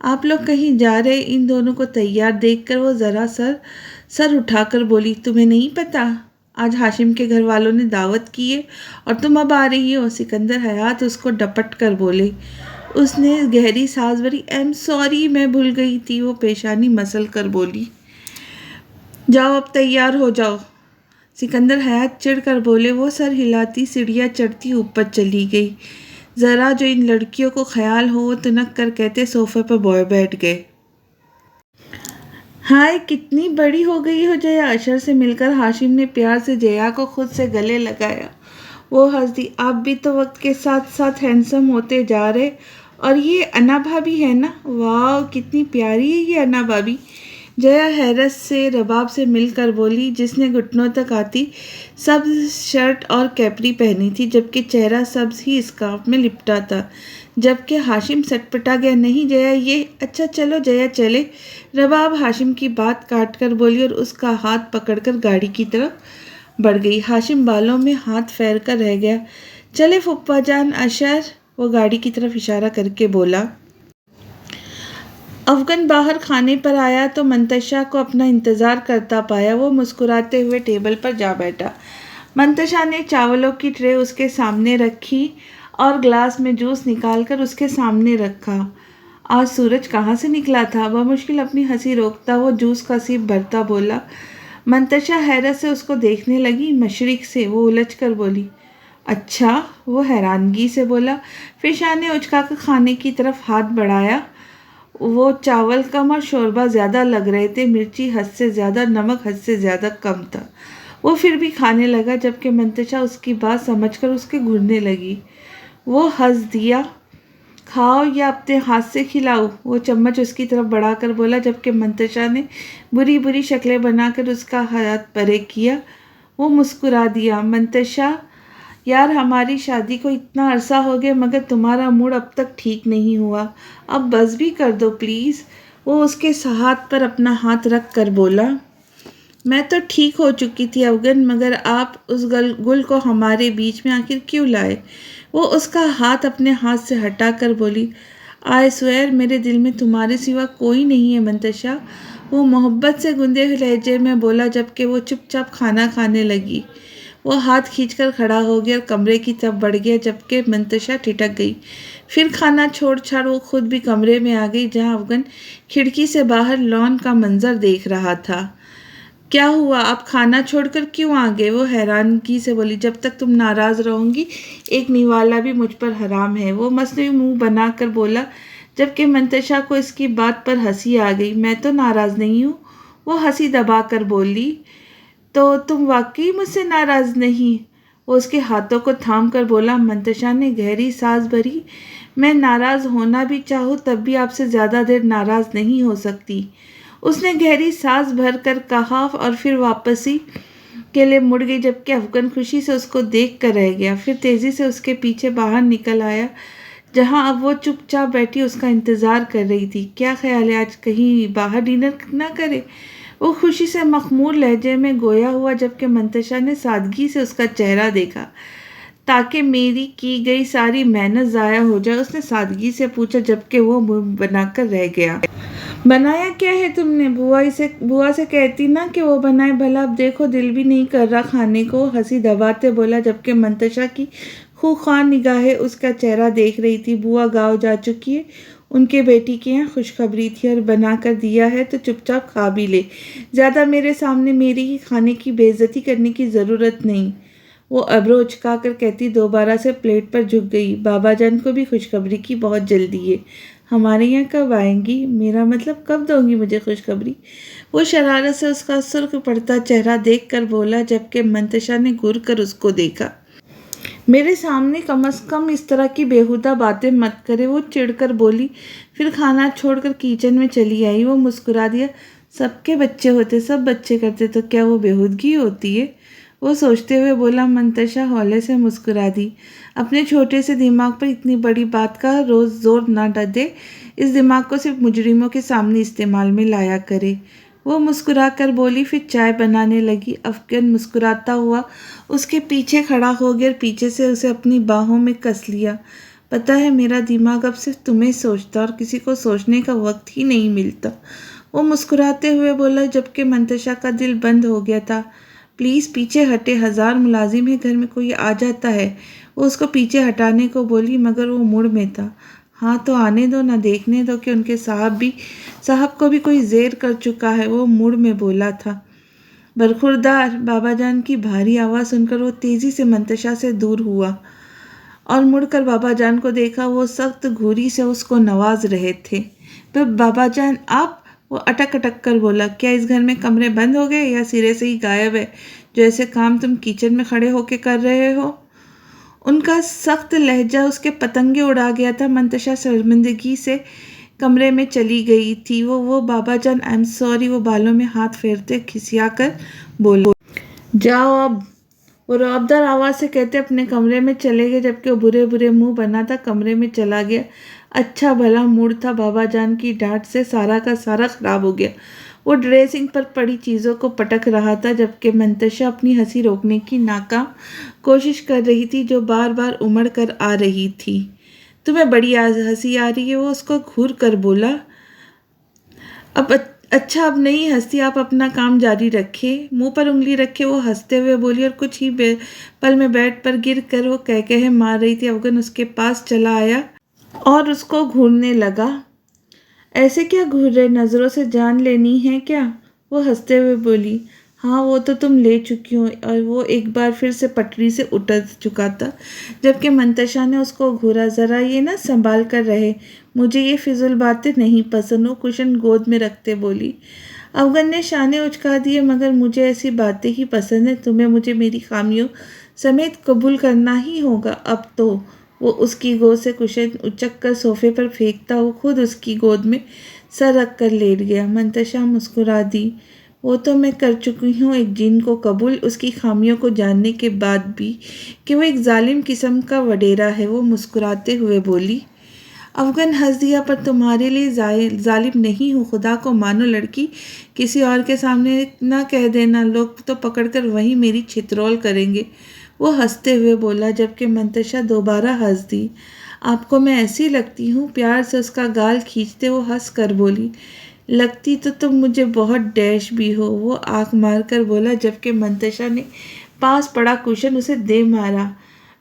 آپ لوگ کہیں جا رہے؟ ان دونوں کو تیار دیکھ کر وہ ذرا سر اٹھا کر بولی، تمہیں نہیں پتا آج ہاشم کے گھر والوں نے دعوت کی ہے اور تم اب آ رہی ہو؟ سکندر حیات اس کو ڈپٹ کر بولے۔ اس نے گہری سانس بھری۔ ایم سوری، میں بھول گئی تھی، وہ پیشانی مسل کر بولی۔ جاؤ اب تیار ہو جاؤ، سکندر حیات چڑھ کر بولے۔ وہ سر ہلاتی سیڑھیاں چڑھتی اوپر چلی گئی۔ ذرا جو ان لڑکیوں کو خیال ہو، وہ تنک کر کہتے صوفے پر بیٹھ گئے۔ ہائے کتنی بڑی ہو گئی ہو جیا! اشر سے مل کر ہاشم نے پیار سے جیا کو خود سے گلے لگایا۔ وہ ہنس دی۔ آپ بھی تو وقت کے ساتھ ساتھ ہینڈسم ہوتے جا رہے۔ اور یہ انا بھابی ہے نا؟ واو کتنی پیاری ہے یہ انا بھابی! جیا حیرت سے رباب سے مل کر بولی، جس نے گھٹنوں تک آتی سبز شرٹ اور کیپری پہنی تھی، جبکہ چہرہ سبز ہی اسکارف میں لپٹا تھا۔ جبکہ ہاشم سٹپٹا گیا، نہیں جیا یہ… اچھا چلو جیا چلے۔ رباب ہاشم کی بات کاٹ کر بولی اور اس کا ہاتھ پکڑ کر گاڑی کی طرف بڑھ گئی۔ ہاشم بالوں میں ہاتھ پھیر کر رہ گیا۔ چلے پھپھا جان۔ اشر، وہ گاڑی کی طرف اشارہ کر کے بولا۔ افغان باہر کھانے پر آیا تو منتشا کو اپنا انتظار کرتا پایا۔ وہ مسکراتے ہوئے ٹیبل پر جا بیٹھا۔ منتشا نے چاولوں کی ٹرے اس کے سامنے رکھی اور گلاس میں جوس نکال کر اس کے سامنے رکھا۔ آج سورج کہاں سے نکلا تھا؟ بمشکل اپنی ہنسی روکتا وہ جوس کا سیپ بھرتا بولا۔ منتشا حیرت سے اس کو دیکھنے لگی۔ مشرق سے، وہ الجھ کر بولی۔ اچھا، وہ حیرانگی سے بولا، پھر شانے اچکا کر کھانے کی طرف ہاتھ بڑھایا۔ وہ چاول کم اور شوربہ زیادہ لگ رہے تھے، مرچی حد سے زیادہ، نمک حد سے زیادہ کم تھا۔ وہ پھر بھی کھانے لگا، جبکہ منتشا اس کی بات سمجھ کر اس کے گھرنے لگی۔ وہ ہنس دیا۔ کھاؤ یا اپنے ہاتھ سے کھلاؤں؟ وہ چمچ اس کی طرف بڑھا کر بولا، جبکہ منتشا نے بری بری شکلیں بنا کر اس کا ہاتھ پرے کیا۔ وہ مسکرا دیا۔ منتشا یار، ہماری شادی کو اتنا عرصہ ہو گیا مگر تمہارا موڈ اب تک ٹھیک نہیں ہوا، اب بس بھی کر دو پلیز۔ وہ اس کے ہاتھ پر اپنا ہاتھ رکھ کر بولا۔ میں تو ٹھیک ہو چکی تھی افغان، مگر آپ اس گل کو ہمارے بیچ میں آخر کیوں لائے؟ وہ اس کا ہاتھ اپنے ہاتھ سے ہٹا کر بولی۔ آئی سوئر میرے دل میں تمہارے سوا کوئی نہیں ہے منتشا، وہ محبت سے گندے ہوئے لہجے میں بولا، جبکہ وہ چپ چاپ کھانا کھانے لگی۔ وہ ہاتھ کھینچ کر کھڑا ہو گیا اور کمرے کی طرف بڑھ گیا، جبکہ منتشا ٹھٹک گئی۔ پھر کھانا چھوڑ چھاڑ وہ خود بھی کمرے میں آ گئی، جہاں افغان کھڑکی سے باہر لان کا منظر دیکھ رہا تھا۔ کیا ہوا؟ آپ کھانا چھوڑ کر کیوں آ گئے؟ وہ حیرانگی سے بولی۔ جب تک تم ناراض رہو گی ایک نوالا بھی مجھ پر حرام ہے، وہ مصنوعی منہ بنا کر بولا، جبکہ منتشا کو اس کی بات پر ہنسی آ گئی۔ میں تو ناراض نہیں ہوں، وہ ہنسی دبا کر بولی۔ تو تم واقعی مجھ سے ناراض نہیں؟ وہ اس کے ہاتھوں کو تھام کر بولا۔ منتشا نے گہری سانس بھری۔ میں ناراض ہونا بھی چاہوں تب بھی آپ سے زیادہ دیر ناراض نہیں ہو سکتی، اس نے گہری سانس بھر کر کہا، اور پھر واپسی کے لیے مڑ گئی، جبکہ افغان خوشی سے اس کو دیکھ کر رہ گیا۔ پھر تیزی سے اس کے پیچھے باہر نکل آیا، جہاں اب وہ چپ چاپ بیٹھی اس کا انتظار کر رہی تھی۔ کیا خیال ہے آج کہیں باہر ڈنر نہ کرے؟ وہ خوشی سے مخمور لہجے میں گویا ہوا، جبکہ منتشا نے سادگی سے اس کا چہرہ دیکھا۔ تاکہ میری کی گئی ساری محنت ضائع ہو جائے، اس نے سادگی سے پوچھا، جبکہ وہ منہ بنا کر رہ گیا۔ بنایا کیا ہے تم نے؟ بوا سے کہتی نا کہ وہ بنائے، بھلا اب دیکھو دل بھی نہیں کر رہا کھانے کو، ہنسی دباتے بولا، جبکہ منتشا کی خوخواہ نگاہیں اس کا چہرہ دیکھ رہی تھی۔ بوا گاؤں جا چکی ہے، ان کے بیٹی کے یہاں خوشخبری تھی، اور بنا کر دیا ہے تو چپ چاپ کھا بھی لے، زیادہ میرے سامنے میری ہی کھانے کی بے عزتی کرنے کی ضرورت نہیں، وہ ابرو اچکا کر کہتی دوبارہ سے پلیٹ پر جھک گئی۔ بابا جان کو بھی خوشخبری کی بہت جلدی ہے، ہمارے یہاں کب آئیں گی؟ میرا مطلب کب دوں گی مجھے خوشخبری؟ وہ شرارت سے اس کا سرخ پڑتا چہرہ دیکھ کر بولا، جبکہ منتشا نے گھور کر اس کو دیکھا۔ میرے سامنے کم از کم اس طرح کی بیہودہ باتیں مت کرے، وہ چڑھ کر بولی، پھر کھانا چھوڑ کر کچن میں چلی آئی۔ وہ مسکرا دیا۔ سب کے بچے ہوتے، سب بچے کرتے، تو کیا وہ بیہودگی ہوتی ہے؟ وہ سوچتے ہوئے بولا۔ منتشا ہولے سے مسکرا دی۔ اپنے چھوٹے سے دماغ پر اتنی بڑی بات کا روز زور نہ دے، اس دماغ کو صرف مجرموں کے سامنے استعمال میں لایا کرے، وہ مسکرا کر بولی، پھر چائے بنانے لگی۔ افغان مسکراتا ہوا اس کے پیچھے کھڑا ہو گیا اور پیچھے سے اسے اپنی باہوں میں کس لیا۔ پتہ ہے میرا دماغ اب صرف تمہیں سوچتا اور کسی کو سوچنے کا وقت ہی نہیں ملتا، وہ مسکراتے ہوئے بولا جبکہ منتشا کا دل بند ہو گیا تھا۔ پلیز پیچھے ہٹے، 1000 ملازم ہے، گھر میں کوئی آ جاتا ہے۔ وہ اس کو پیچھے ہٹانے کو بولی مگر وہ موڑ میں تھا۔ ہاں تو آنے دو نہ، دیکھنے دو کہ ان کے صاحب کو بھی کوئی زیر کر چکا ہے، وہ موڑ میں بولا تھا۔ برخوردار! بابا جان کی بھاری آواز سن کر وہ تیزی سے منتشا سے دور ہوا اور مڑ کر بابا جان کو دیکھا، وہ سخت گھوری سے اس کو نواز رہے تھے۔ بابا جان آپ! وہ اٹک اٹک کر بولا، کیا اس گھر میں کمرے بند ہو گئے یا سرے سے ہی غائب ہے جو ایسے کام تم کچن میں کھڑے ہو کے کر رہے ہو؟ ان کا سخت لہجہ اس کے پتنگے اڑا گیا تھا۔ منتشا شرمندگی سے کمرے میں چلی گئی تھی۔ وہ بابا جان آئی ایم سوری، وہ بالوں میں ہاتھ پھیرتے کھسیا کر بولے۔ جاؤ اب، وہ رعبدار آواز سے کہتے اپنے کمرے میں چلے گئے جبکہ وہ برے برے منہ بنا تھا کمرے میں چلا گیا۔ اچھا بھلا موڈ تھا بابا جان کی ڈانٹ سے سارا کا سارا خراب ہو گیا۔ وہ ڈریسنگ پر پڑی چیزوں کو پٹک رہا تھا جبکہ منتشا اپنی ہنسی روکنے کی ناکام کوشش کر رہی تھی جو بار بار امڑ کر آ رہی تھی۔ تمہیں بڑی ہنسی آ رہی ہے، وہ اس کو گھور کر بولا۔ اچھا اب نہیں ہنستی، آپ اپنا کام جاری رکھے۔ منہ پر انگلی رکھے وہ ہنستے ہوئے بولی اور کچھ ہی پل میں بیڈ پر گر کر وہ کہکہے مار رہی تھی۔ افغان اس کے پاس چلا آیا اور اس کو گھورنے لگا۔ ایسے کیا گھور رہے، نظروں سے جان لینی ہے کیا؟ وہ ہنستے ہوئے بولی۔ ہاں وہ تو تم لے چکی ہو، اور وہ ایک بار پھر سے پٹری سے اتر چکا تھا جبکہ منتشا نے اس کو گھورا۔ ذرا یہ نہ سنبھال کر رہے، مجھے یہ فضول باتیں نہیں پسند، وہ کشن گود میں رکھتے بولی۔ افغان نے شانے اچکا دیے، مگر مجھے ایسی باتیں ہی پسند ہیں، تمہیں مجھے میری خامیوں سمیت قبول کرنا ہی ہوگا اب تو۔ وہ اس کی گود سے کشن اچک کر صوفے پر پھینکتا ہوا خود اس کی گود میں سر رکھ کر لیٹ گیا۔ منتشا مسکرا دی۔ وہ تو میں کر چکی ہوں ایک جن کو قبول، اس کی خامیوں کو جاننے کے بعد بھی کہ وہ ایک ظالم قسم کا وڈیرا ہے، وہ مسکراتے ہوئے بولی۔ افغان ہنس دیا، پر تمہارے لیے ظالم نہیں ہوں، خدا کو مانو لڑکی، کسی اور کے سامنے نہ کہہ دینا، لوگ تو پکڑ کر وہیں میری چھترول کریں گے، وہ ہنستے ہوئے بولا جبکہ منتشا دوبارہ ہنس دی۔ آپ کو میں ایسی لگتی ہوں؟ پیار سے اس کا گال کھینچتے وہ ہنس کر بولی۔ لگتی تو تم مجھے بہت ڈیش بھی ہو، وہ آنکھ مار کر بولا جبکہ منتشا نے پاس پڑا کشن اسے دے مارا۔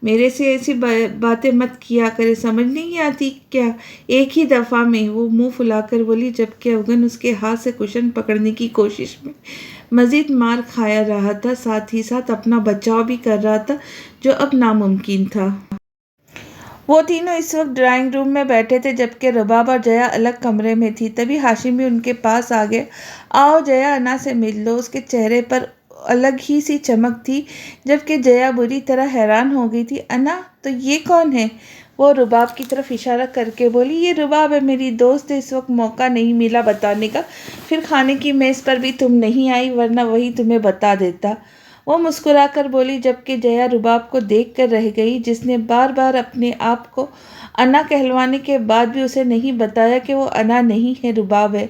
میرے سے ایسی باتیں مت کیا کرے، سمجھ نہیں آتی کیا؟ ایک ہی دفعہ میں، وہ منہ پھلا کر بولی جبکہ افغان اس کے ہاتھ سے کشن پکڑنے کی کوشش میں مزید مار کھا رہا تھا، ساتھ ہی ساتھ اپنا بچاؤ بھی کر رہا تھا جو اب ناممکن تھا۔ وہ تینوں اس وقت ڈرائنگ روم میں بیٹھے تھے جبکہ رباب اور جیا الگ کمرے میں تھی۔ تبھی ہاشم بھی ان کے پاس آ گیا۔ آؤ جیا، انا سے مل لو۔ اس کے چہرے پر الگ ہی سی چمک تھی جبکہ جیا بری طرح حیران ہو گئی تھی۔ انا، تو یہ کون ہے؟ وہ رباب کی طرف اشارہ کر کے بولی۔ یہ رباب ہے، میری دوست ہے، اس وقت موقع نہیں ملا بتانے کا، پھر کھانے کی میز پر بھی تم نہیں آئی، ورنہ وہی تمہیں بتا دیتا، وہ مسکرا کر بولی جبکہ جیا رباب کو دیکھ کر رہ گئی جس نے بار بار اپنے آپ کو انا کہلوانے کے بعد بھی اسے نہیں بتایا کہ وہ انا نہیں ہے، رباب ہے۔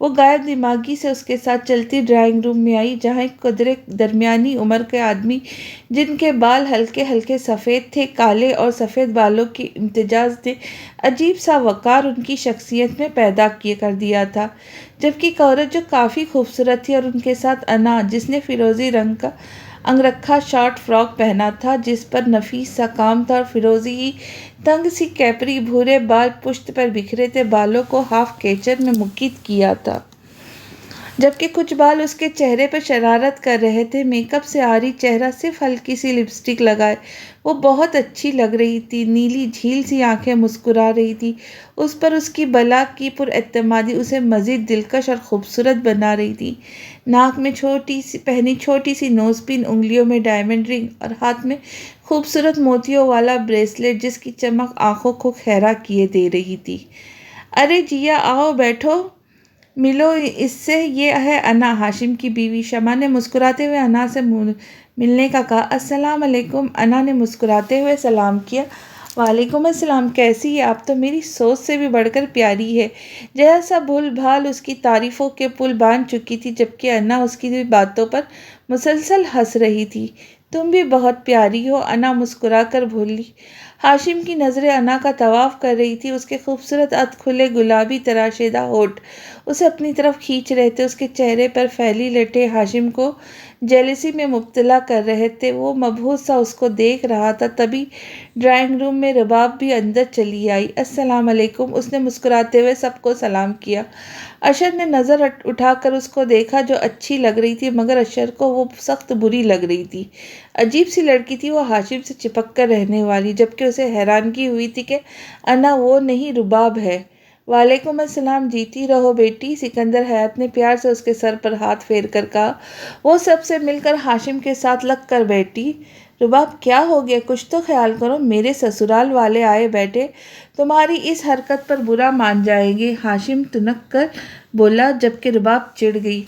وہ غائب دماغی سے اس کے ساتھ چلتی ڈرائنگ روم میں آئی جہاں ایک قدرے درمیانی عمر کے آدمی جن کے بال ہلکے ہلکے سفید تھے، کالے اور سفید بالوں کے امتزاج نے عجیب سا وقار ان کی شخصیت میں پیدا کر دیا تھا، جبکہ ایک عورت جو کافی خوبصورت تھی اور ان کے ساتھ انا جس نے فیروزی رنگ کا انگرکھا شارٹ فراک پہنا تھا جس پر نفیس سا کام تھا اور فیروزی تنگ سی کیپری، بھورے بال پشت پر بکھرے تھے، بالوں کو ہاف کیچر میں مکیت کیا تھا جبکہ کچھ بال اس کے چہرے پر شرارت کر رہے تھے۔ میک اپ سے عاری چہرہ، صرف ہلکی سی لپسٹک لگائے وہ بہت اچھی لگ رہی تھی، نیلی جھیل سی آنکھیں مسکرا رہی تھی اس پر، اس کی بلا کی پر اعتمادی اسے مزید دلکش اور خوبصورت بنا رہی تھی۔ ناک میں پہنی چھوٹی سی نوز پن، انگلیوں میں ڈائمنڈ رنگ اور ہاتھ میں خوبصورت موتیوں والا بریسلیٹ جس کی چمک آنکھوں کو خیرہ کیے دے رہی تھی۔ ارے جیا، آؤ بیٹھو، ملو اس سے، یہ ہے انا، ہاشم کی بیوی۔ شمع نے مسکراتے ہوئے انا سے ملنے کا کہا۔ السلام علیکم، انا نے مسکراتے ہوئے سلام کیا۔ وعلیکم السلام، کیسی ہے آپ؟ تو میری سوچ سے بھی بڑھ کر پیاری ہے، جیسا بھول بھال اس کی تعریفوں کے پل باندھ چکی تھی جبکہ انا اس کی باتوں پر مسلسل ہنس رہی تھی۔ تم بھی بہت پیاری ہو، انا مسکرا کر بولی۔ ہاشم کی نظریں انا کا طواف کر رہی تھی۔ اس کے خوبصورت اد کھلے گلابی تراشیدہ ہونٹ اسے اپنی طرف کھینچ رہے تھے۔ اس کے چہرے پر پھیلی لٹیں ہاشم کو جیلسی میں مبتلا کر رہے تھے۔ وہ مبہوت سا اس کو دیکھ رہا تھا۔ تبھی ڈرائنگ روم میں رباب بھی اندر چلی آئی۔ السلام علیکم، اس نے مسکراتے ہوئے سب کو سلام کیا۔ ارشد نے نظر اٹھا کر اس کو دیکھا جو اچھی لگ رہی تھی، مگر ارشد کو وہ سخت بری لگ رہی تھی۔ عجیب سی لڑکی تھی وہ، ہاشم سے چپک کر رہنے والی، جبکہ اسے حیرانگی ہوئی تھی کہ انا وہ نہیں رباب ہے۔ وعلیکم السلام، جیتی رہو بیٹی، سکندر حیات نے پیار سے اس کے سر پر ہاتھ پھیر کر کہا۔ وہ سب سے مل کر ہاشم کے ساتھ لگ کر بیٹھی۔ رباب کیا ہو گیا؟ کچھ تو خیال کرو، میرے سسرال والے آئے بیٹھے، تمہاری اس حرکت پر برا مان جائیں گے، ہاشم تنک کر بولا، جبکہ رباب چڑ گئی۔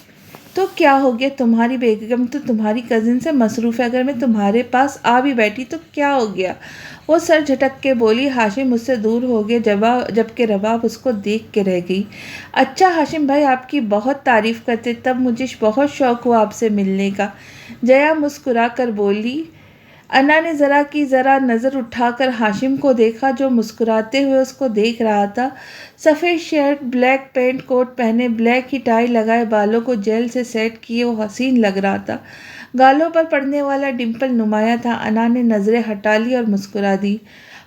تو کیا ہو گیا؟ تمہاری بیگم تو تمہاری کزن سے مصروف ہے، اگر میں تمہارے پاس آ بھی بیٹھی تو کیا ہو گیا؟ وہ سر جھٹک کے بولی۔ ہاشم مجھ سے دور ہو گیا، جبکہ رباب اس کو دیکھ کے رہ گئی۔ اچھا ہاشم بھائی آپ کی بہت تعریف کرتے، تب مجھے بہت شوق ہوا آپ سے ملنے کا، جیا مسکرا کر بولی۔ انا نے ذرا نظر اٹھا کر ہاشم کو دیکھا جو مسکراتے ہوئے اس کو دیکھ رہا تھا۔ سفید شرٹ، بلیک پینٹ کوٹ پہنے، بلیک ہی ٹائی لگائے، بالوں کو جیل سے سیٹ کیے وہ حسین لگ رہا تھا۔ گالوں پر پڑنے والا ڈمپل نمایاں تھا۔ انا نے نظریں ہٹا لی اور مسکرا دی۔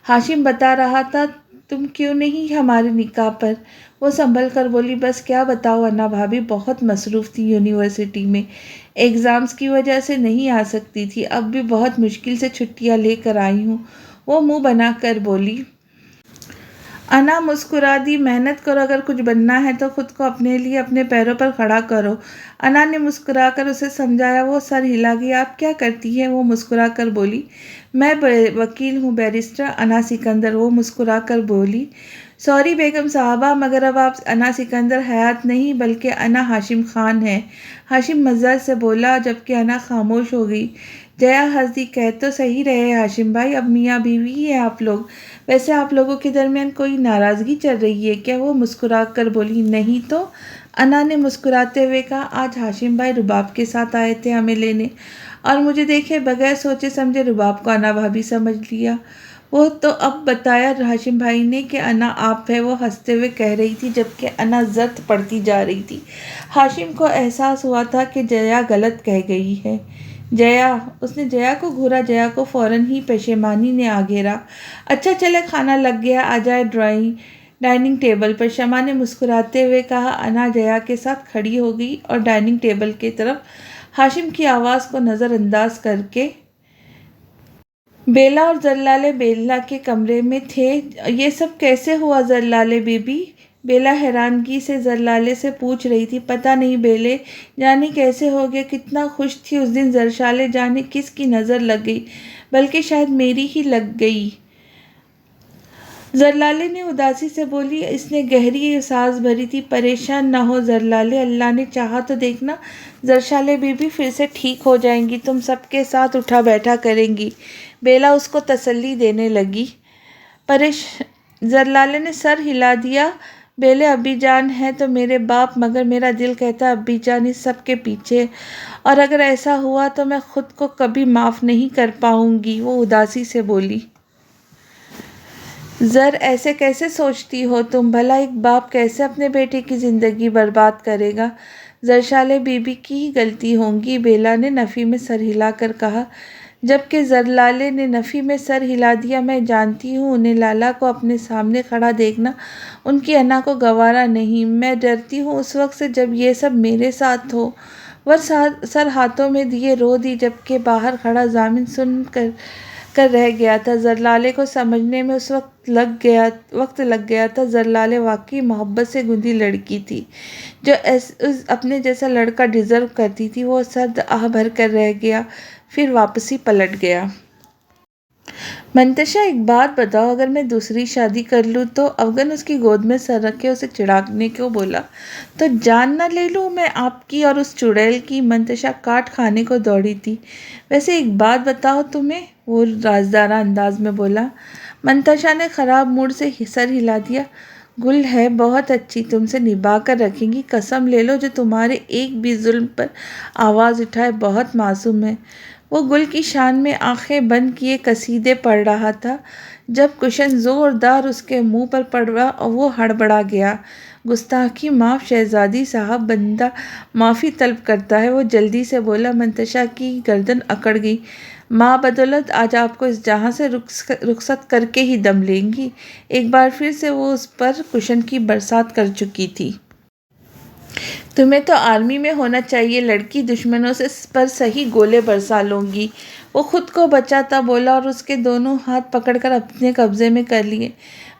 ہاشم بتا رہا تھا تم کیوں نہیں ہمارے نکاح پر؟ وہ سنبھل کر بولی۔ بس کیا بتاؤ انا بھابھی، بہت مصروف تھی یونیورسٹی میں، ایگزامز کی وجہ سے نہیں آ سکتی تھی، اب بھی بہت مشکل سے چھٹیاں لے کر آئی ہوں، وہ منہ بنا کر بولی۔ انا مسکرا دی۔ محنت کرو، اگر کچھ بننا ہے تو خود کو اپنے لیے اپنے پیروں پر کھڑا کرو۔ انا نے مسکرا کر اسے سمجھایا۔ وہ سر ہلا گئی۔ آپ کیا کرتی ہیں؟ وہ مسکرا کر بولی۔ میں وکیل ہوں، بیرسٹر انا سکندر، وہ مسکرا کر بولی۔ سوری بیگم صاحبہ، مگر اب آپ انا سکندر حیات نہیں بلکہ انا ہاشم خان ہیں، ہاشم مزاح سے بولا، جبکہ انا خاموش ہو گئی۔ جیا ہنس دی۔ کہہ تو صحیح رہے ہاشم بھائی، اب میاں بیوی ہی ہیں آپ لوگ، ویسے آپ لوگوں کے درمیان کوئی ناراضگی چل رہی ہے کیا؟ وہ مسکرا کر بولی۔ نہیں تو، انا نے مسکراتے ہوئے کہا، آج ہاشم بھائی رباب کے ساتھ آئے تھے ہمیں لینے، اور مجھے دیکھے بغیر سوچے سمجھے رباب کو انا بھابھی سمجھ لیا۔ وہ تو اب بتایا ہاشم بھائی نے کہ انا آپ ہے، وہ ہنستے ہوئے کہہ رہی تھی، جبکہ انا زرد پڑتی جا رہی تھی۔ ہاشم کو احساس ہوا تھا کہ جیا غلط کہہ گئی ہے۔ جیا، اس نے جیا کو گھورا، جیا کو فوراً ہی پشیمانی نے آ گھیرا۔ اچھا چلے، کھانا لگ گیا، آ جائے ڈائننگ ٹیبل پر، شمع نے مسکراتے ہوئے کہا۔ انا جیا کے ساتھ کھڑی ہو گئی اور ڈائننگ ٹیبل کی طرف ہاشم کی آواز کو نظر انداز کر کے۔ بیلا اور زرلالے بیلا کے کمرے میں تھے۔ یہ سب کیسے ہوا زرلالے بی بی؟ بیلا حیرانگی سے زرلالے سے پوچھ رہی تھی۔ پتہ نہیں بیلے، جانے کیسے ہو گیا، کتنا خوش تھی اس دن زرشالے، جانے کس کی نظر لگ گئی، بلکہ شاید میری ہی لگ گئی۔ زرلالے نے اداسی سے بولی۔ اس نے گہری سانس بھری تھی۔ پریشان نہ ہو زرلالے، اللہ نے چاہا تو دیکھنا زرشالے بی بی پھر سے ٹھیک ہو جائیں گی، تم سب کے ساتھ اٹھا بیٹھا کریں گی، بیلا اس کو تسلی دینے لگی۔ زرلالے نے سر ہلا دیا۔ بیلے، ابی جان ہیں تو میرے باپ، مگر میرا دل کہتا ہے ابی جان اس سب کے پیچھے، اور اگر ایسا ہوا تو میں خود کو کبھی معاف نہیں کر پاؤں گی، وہ اداسی سے بولی۔ زر، ایسے کیسے سوچتی ہو تم؟ بھلا ایک باپ کیسے اپنے بیٹے کی زندگی برباد کرے گا؟ زرشالے بی بی کی ہی غلطی ہوگی، بیلا نے نفی میں سر ہلا کر کہا، جبکہ زرلالے نے نفی میں سر ہلا دیا۔ میں جانتی ہوں انہیں لالا کو اپنے سامنے کھڑا دیکھنا ان کی انا کو گوارا نہیں، میں ڈرتی ہوں اس وقت سے جب یہ سب میرے ساتھ ہو۔ وہ سر ہاتھوں میں دیے رو دی، جبکہ باہر کھڑا ضامن سن کر رہ گیا تھا۔ زرلالے کو سمجھنے میں اس وقت لگ گیا تھا۔ زرلالے واقعی محبت سے گندی لڑکی تھی جو اپنے جیسا لڑکا ڈیزرو کرتی تھی۔ وہ سرد آہ بھر کر رہ گیا، پھر واپسی پلٹ گیا۔ منتشا، ایک بات بتاؤ، اگر میں دوسری شادی کر لوں تو؟ افغن اس کی گود میں سر رکھے اسے چڑھانے کو بولا۔ تو جان نہ لے لوں میں آپ کی اور اس چڑیل کی؟ منتشا کاٹ کھانے کو دوڑی تھی۔ ویسے ایک بات بتاؤ تمہیں، وہ رازدارہ انداز میں بولا۔ منتشا نے خراب موڈ سے سر ہلا دیا۔ گل ہے بہت اچھی، تم سے نبھا کر رکھیں گی، قسم لے لو، جو تمہارے ایک بھی ظلم پر آواز اٹھائے بہت معصوم ہے۔ وہ گل کی شان میں آنکھیں بند کیے قصیدے پڑھ رہا تھا جب کشن زوردار اس کے منہ پر پڑا اور وہ ہڑبڑا گیا۔ گستاخی معاف شہزادی صاحب، بندہ معافی طلب کرتا ہے، وہ جلدی سے بولا۔ منتشا کی گردن اکڑ گئی۔ ماں بدولت آج آپ کو اس جہاں سے رخصت کر کے ہی دم لیں گی۔ ایک بار پھر سے وہ اس پر کشن کی برسات کر چکی تھی۔ تمہیں تو آرمی میں ہونا چاہیے، لڑکی دشمنوں پر صحیح گولے برسا لوں گی۔ وہ خود کو بچاتا بولا اور اس کے دونوں ہاتھ پکڑ کر اپنے قبضے میں کر لیے۔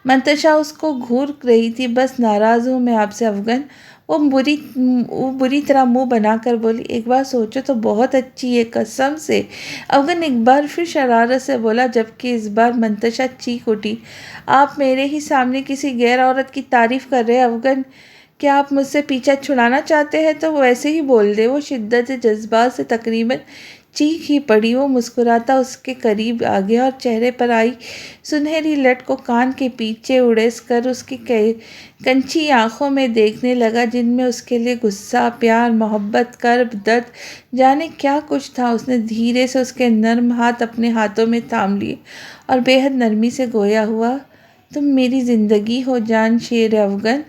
منتشا اس کو گھور رہی تھی۔ بس ناراض ہوں میں آپ سے افغان، وہ بری طرح منہ بنا کر بولی۔ ایک بار سوچو تو بہت اچھی ہے، قسم سے، افغان ایک بار پھر شرارت سے بولا، جبکہ اس بار منتشا چیخ اٹھی۔ آپ میرے ہی سامنے کسی غیر عورت کی تعریف کر رہے ہیں افغان؟ کیا آپ مجھ سے پیچھا چھڑانا چاہتے ہیں تو ویسے ہی بول دیں۔ وہ شدت جذبات سے تقریباً چیخ ہی پڑی۔ وہ مسکراتا اس کے قریب آ گیا اور چہرے پر آئی سنہری لٹ کو کان کے پیچھے اڑیس کر اس کی کنچی آنکھوں میں دیکھنے لگا، جن میں اس کے لیے غصہ، پیار، محبت، کرب، درد، جانے کیا کچھ تھا۔ اس نے دھیرے سے اس کے نرم ہاتھ اپنے ہاتھوں میں تھام لیے اور بے حد نرمی سے گویا ہوا، تم میری زندگی ہو جان شیر افغان،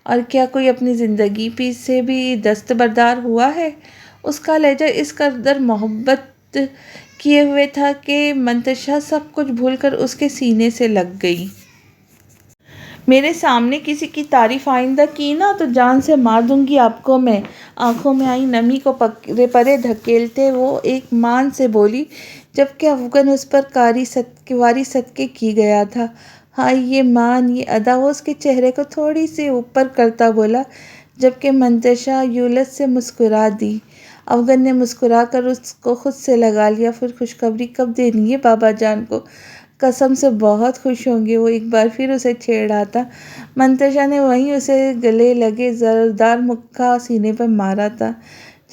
اور کیا کوئی اپنی زندگی سے بھی دستبردار ہوا ہے؟ اس کا لہجہ اس قدر محبت کیے ہوئے تھا کہ منتشا سب کچھ بھول کر اس کے سینے سے لگ گئی۔ میرے سامنے کسی کی تعریف آئندہ کی نا تو جان سے مار دوں گی آپ کو میں۔ آنکھوں میں آئی نمی کو پرے دھکیلتے وہ ایک مان سے بولی، جبکہ افغان اس پر واری صدقے کی گیا تھا۔ ہائے یہ مان، یہ ادا! وہ اس کے چہرے کو تھوڑی سی اوپر کرتا بولا، جبکہ منتشا یولت سے مسکرا دی۔ افغان نے مسکرا کر اس کو خود سے لگا لیا۔ پھر خوشخبری کب دینی ہے بابا جان کو؟ قسم سے بہت خوش ہوں گے۔ وہ ایک بار پھر اسے چھیڑا تھا۔ منتشا نے وہیں اسے گلے لگے زوردار مکہ سینے پر مارا تھا،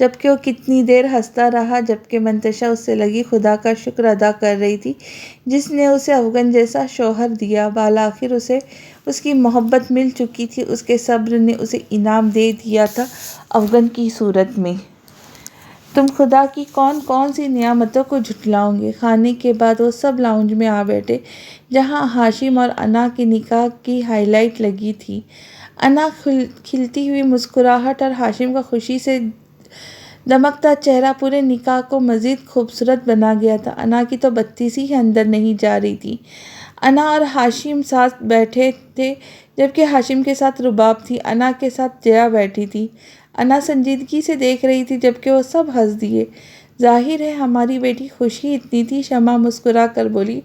جبکہ وہ کتنی دیر ہنستا رہا، جبکہ منتشا اس سے لگی خدا کا شکر ادا کر رہی تھی جس نے اسے افغان جیسا شوہر دیا۔ بالآخر اسے اس کی محبت مل چکی تھی، اس کے صبر نے اسے انعام دے دیا تھا افغان کی صورت میں۔ تم خدا کی کون کون سی نعمتوں کو جھٹلاؤ گے؟ کھانے کے بعد وہ سب لاؤنج میں آ بیٹھے، جہاں ہاشم اور انا کے نکاح کی ہائی لائٹ لگی تھی۔ انا کھلتی ہوئی مسکراہٹ اور ہاشم کا خوشی سے دمکتا چہرہ پورے نکاح کو مزید خوبصورت بنا گیا تھا۔ انا کی تو بتی سی اندر نہیں جا رہی تھی۔ انا اور ہاشم ساتھ بیٹھے تھے، جبکہ ہاشم کے ساتھ رباب تھی۔ انا کے ساتھ جیا بیٹھی تھی۔ انا سنجیدگی سے دیکھ رہی تھی، جبکہ وہ سب ہنس دیے۔ ظاہر ہے ہماری بیٹی خوش ہی اتنی تھی، شمع مسکرا کر بولی۔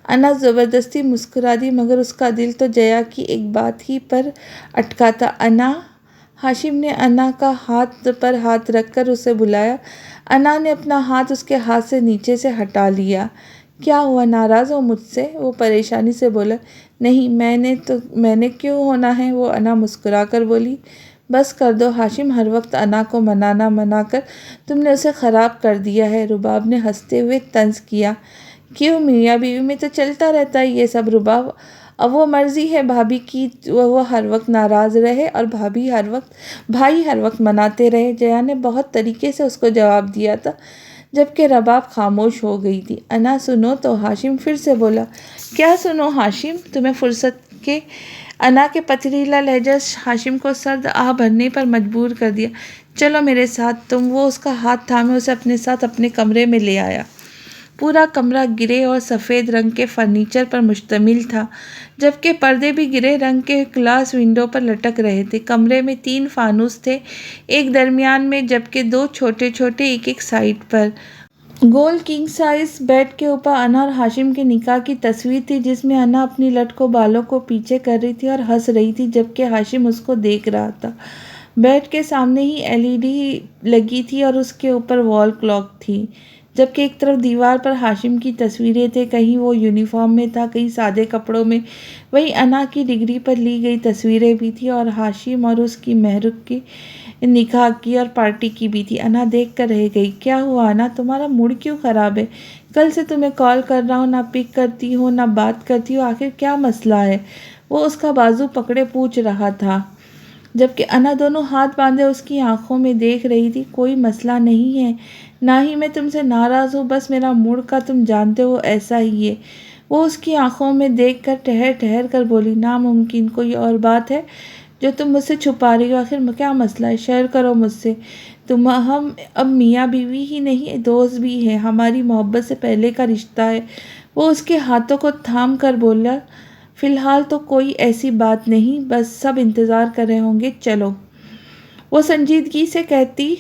انا زبردستی مسکرا دی، مگر اس کا دل تو جیا کی ایک بات ہی پر اٹکا تھا۔ انا! ہاشم نے انا کا ہاتھ پر ہاتھ رکھ کر اسے بلایا۔ انا نے اپنا ہاتھ اس کے ہاتھ سے نیچے سے ہٹا لیا۔ کیا ہوا، ناراض ہو مجھ سے؟ وہ پریشانی سے بولا۔ نہیں، میں نے کیوں ہونا ہے؟ وہ انا مسکرا کر بولی۔ بس کر دو ہاشم، ہر وقت انا کو منا کر تم نے اسے خراب کر دیا ہے، رباب نے ہنستے ہوئے طنز کیا۔ کیوں، میاں بیوی میں تو چلتا رہتا ہے یہ سب رباب۔ اب وہ مرضی ہے بھابی کی، وہ ہر وقت ناراض رہے اور بھائی ہر وقت مناتے رہے، جیا نے بہت طریقے سے اس کو جواب دیا تھا، جبکہ رباب خاموش ہو گئی تھی۔ انا سنو تو، ہاشم پھر سے بولا۔ کیا سنوں ہاشم؟ تمہیں فرصت کے؟ انا کے پتھریلا لہجہ ہاشم کو سرد آہ بھرنے پر مجبور کر دیا۔ چلو میرے ساتھ تم۔ وہ اس کا ہاتھ تھامے اسے اپنے ساتھ اپنے کمرے میں لے آیا۔ پورا کمرہ گرے اور سفید رنگ کے فرنیچر پر مشتمل تھا، جبکہ پردے بھی گرے رنگ کے گلاس ونڈو پر لٹک رہے تھے۔ کمرے میں 3 فانوس تھے، ایک درمیان میں، جبکہ 2 چھوٹے چھوٹے ایک سائڈ پر۔ گول کنگ سائز بیڈ کے اوپر انا اور ہاشم کے نکاح کی تصویر تھی، جس میں انا اپنی لٹ کو بالوں کو پیچھے کر رہی تھی اور ہنس رہی تھی، جبکہ ہاشم اس کو دیکھ رہا تھا۔ بیڈ کے سامنے ہی LED لگی تھی اور اس کے اوپر وال کلاک تھی، جبکہ ایک طرف دیوار پر ہاشم کی تصویریں تھیں، کہیں وہ یونیفارم میں تھا، کہیں سادے کپڑوں میں۔ وہیں انا کی ڈگری پر لی گئی تصویریں بھی تھیں، اور ہاشم اور اس کی مہرک کی نکاح کی اور پارٹی کی بھی تھی۔ انا دیکھ کر رہ گئی۔ کیا ہوا انا، تمہارا موڈ کیوں خراب ہے؟ کل سے تمہیں کال کر رہا ہوں، نہ پک کرتی ہو نہ بات کرتی ہو، آخر کیا مسئلہ ہے؟ وہ اس کا بازو پکڑے پوچھ رہا تھا۔ جبکہ انا دونوں ہاتھ باندھے اس کی آنکھوں میں دیکھ رہی تھی۔ کوئی مسئلہ نہیں ہے، نہ ہی میں تم سے ناراض ہوں، بس میرا موڈ کا تم جانتے ہو ایسا ہی ہے۔ وہ اس کی آنکھوں میں دیکھ کر ٹھہر کر بولی، ناممکن، کوئی اور بات ہے جو تم مجھ سے چھپا رہی ہو؟ آخر کیا مسئلہ ہے؟ شیئر کرو مجھ سے۔ ہم اب میاں بیوی ہی نہیں، دوست بھی ہیں، ہماری محبت سے پہلے کا رشتہ ہے۔ وہ اس کے ہاتھوں کو تھام کر بولا، فی الحال تو کوئی ایسی بات نہیں، بس سب انتظار کر رہے ہوں گے، چلو۔ وہ سنجیدگی سے کہتی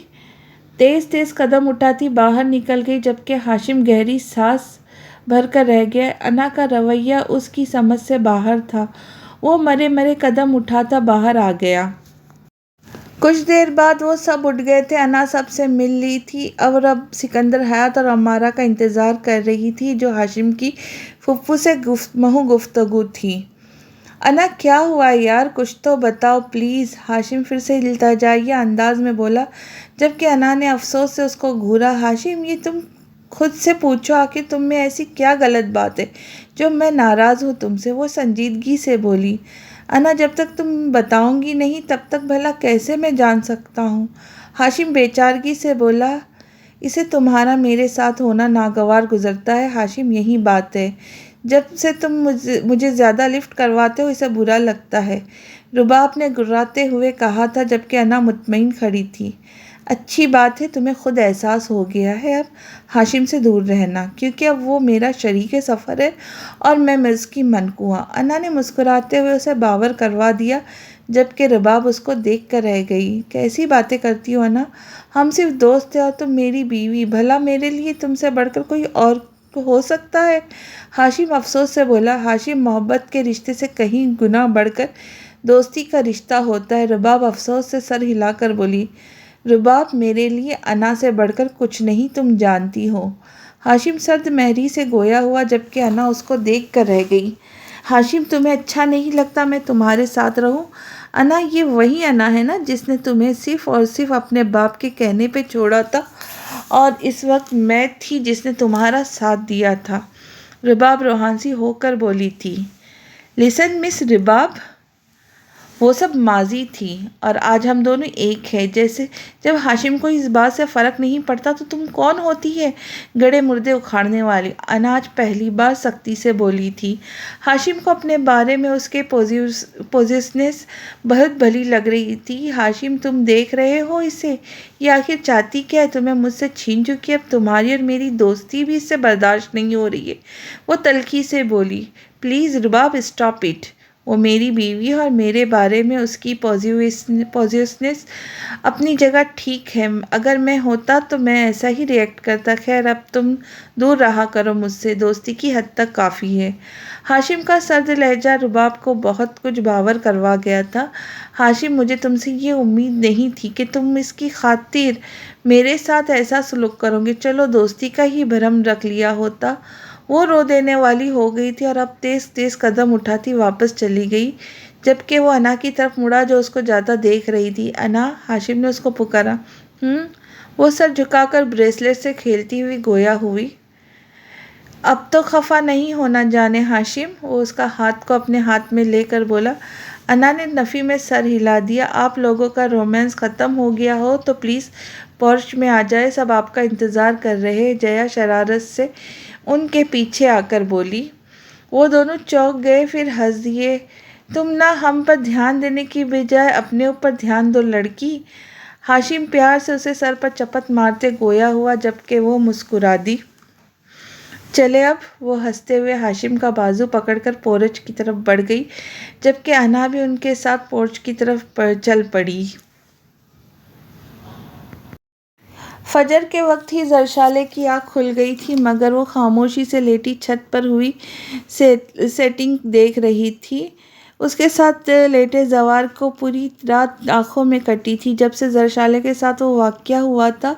تیز قدم اٹھاتی باہر نکل گئی، جبکہ ہاشم گہری سانس بھر کر رہ گیا۔ انا کا رویہ اس کی سمجھ سے باہر تھا۔ وہ مرے قدم اٹھاتا باہر آ گیا۔ کچھ دیر بعد وہ سب اٹھ گئے تھے۔ انا سب سے مل لی تھی اور اب سکندر حیات اور عمارہ کا انتظار کر رہی تھی، جو ہاشم کی پھوپھو سے گفتگو تھی۔ انا، کیا ہوا یار؟ کچھ تو بتاؤ پلیز، ہاشم پھر سے التجائیہ انداز میں بولا، جبکہ انا نے افسوس سے اس کو گھورا۔ ہاشم، یہ تم خود سے پوچھو، آخر تم میں ایسی کیا غلط بات ہے جو میں ناراض ہوں تم سے؟ وہ سنجیدگی سے بولی۔ انا، جب تک تم بتاؤں گی نہیں تب تک بھلا کیسے میں جان سکتا ہوں؟ ہاشم بیچارگی سے بولا، اسے تمہارا میرے ساتھ ہونا ناگوار گزرتا ہے ہاشم، یہی بات ہے۔ جب سے تم مجھے زیادہ لفٹ کرواتے ہو اسے برا لگتا ہے، رباب نے گراتے ہوئے کہا تھا، جبکہ انا مطمئن کھڑی تھی۔ اچھی بات ہے، تمہیں خود احساس ہو گیا ہے اب ہاشم سے دور رہنا، کیونکہ اب وہ میرا شریک سفر ہے اور میں اس کی منقو ہوں۔ انا نے مسکراتے ہوئے اسے باور کروا دیا، جبکہ رباب اس کو دیکھ کر رہ گئی۔ کیسی باتیں کرتی ہو انا؟ ہم صرف دوست ہیں اور تم میری بیوی، بھلا میرے لیے تم سے بڑھ کر کوئی اور ہو سکتا ہے؟ ہاشم افسوس سے بولا۔ ہاشم، محبت کے رشتے سے کہیں گنا بڑھ کر دوستی کا رشتہ ہوتا ہے۔ رباب افسوس سے سر ہلا کر بولی، رباب، میرے لیے انا سے بڑھ کر کچھ نہیں، تم جانتی ہو۔ ہاشم سرد مہری سے گویا ہوا، جبکہ انا اس کو دیکھ کر رہ گئی۔ ہاشم، تمہیں اچھا نہیں لگتا میں تمہارے ساتھ رہوں؟ انا، یہ وہی انا ہے نا جس نے تمہیں صرف اور صرف اپنے باپ کے کہنے پہ چھوڑا تھا، اور اس وقت میں تھی جس نے تمہارا ساتھ دیا تھا۔ رباب روحانسی ہو کر بولی تھی، لسن مس رباب، وہ سب ماضی تھی اور آج ہم دونوں ایک ہیں۔ جب ہاشم کو اس بات سے فرق نہیں پڑتا تو تم کون ہوتی ہے، گڑے مردے اکھاڑنے والی؟ انا آج پہلی بار سختی سے بولی تھی۔ ہاشم کو اپنے بارے میں اس کے پوزیسنس بہت بھلی لگ رہی تھی۔ ہاشم، تم دیکھ رہے ہو اسے، یہ آخر چاہتی کیا ہے؟ تمہیں مجھ سے چھین چکی، اب تمہاری اور میری دوستی بھی اس سے برداشت نہیں ہو رہی ہے۔ وہ تلخی سے بولی، پلیز رباب، اسٹاپ اٹ۔ وہ میری بیوی ہے اور میرے بارے میں اس کی پوزیسنس اپنی جگہ ٹھیک ہے۔ اگر میں ہوتا تو میں ایسا ہی ری ایکٹ کرتا۔ خیر، اب تم دور رہا کرو مجھ سے، دوستی کی حد تک کافی ہے۔ ہاشم کا سرد لہجہ رباب کو بہت کچھ باور کروا گیا تھا۔ ہاشم، مجھے تم سے یہ امید نہیں تھی کہ تم اس کی خاطر میرے ساتھ ایسا سلوک کرو گے۔ چلو دوستی کا ہی بھرم رکھ لیا ہوتا۔ وہ رو دینے والی ہو گئی تھی اور اب تیز قدم اٹھاتی واپس چلی گئی، جبکہ وہ انا کی طرف مڑا جو اس کو جاتا دیکھ رہی تھی۔ انا، ہاشم نے اس کو پکارا۔ وہ سر جھکا کر بریسلیٹ سے کھیلتی ہوئی گویا ہوئی۔ اب تو خفا نہیں ہونا جانے ہاشم، وہ اس کا ہاتھ کو اپنے ہاتھ میں لے کر بولا۔ انا نے نفی میں سر ہلا دیا۔ آپ لوگوں کا رومانس ختم ہو گیا ہو تو پلیز پورچ میں آ جائے، سب آپ کا انتظار کر رہے ہیں۔ جیا شرارت سے ان کے پیچھے آ کر بولی۔ وہ دونوں چونک گئے، پھر ہنس دیے۔ تم نہ ہم پر دھیان دینے کی بجائے اپنے اوپر دھیان دو لڑکی، ہاشم پیار سے اسے سر پر چپت مارتے گویا ہوا، جبکہ وہ مسکرا دی۔ چلے اب، وہ ہنستے ہوئے ہاشم کا بازو پکڑ کر پورچ کی طرف بڑھ گئی، جبکہ انا بھی ان کے ساتھ پورچ کی طرف چل پڑی۔ فجر کے وقت ہی زرشالے کی آنکھ کھل گئی تھی، مگر وہ خاموشی سے لیٹی چھت پر ہوئی سیٹنگ دیکھ رہی تھی۔ اس کے ساتھ لیٹے زوار کو پوری رات آنکھوں میں کٹی تھی۔ جب سے زرشالے کے ساتھ وہ واقعہ ہوا تھا،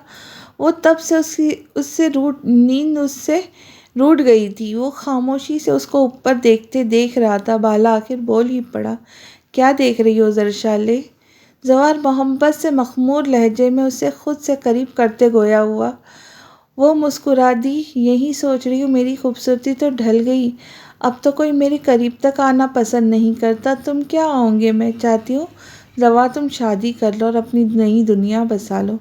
وہ تب سے نیند اس سے روٹھ گئی تھی۔ وہ خاموشی سے اس کو اوپر دیکھ رہا تھا۔ بالا آخر بول ہی پڑا، کیا دیکھ رہی ہو زرشالے؟ زوار محبت سے مخمور لہجے میں اسے خود سے قریب کرتے گویا ہوا۔ وہ مسکرا دی، یہی سوچ رہی ہوں میری خوبصورتی تو ڈھل گئی، اب تو کوئی میرے قریب تک آنا پسند نہیں کرتا۔ تم کیا آؤ گے؟ میں چاہتی ہوں زوا تم شادی کر لو اور اپنی نئی دنیا بسا لو۔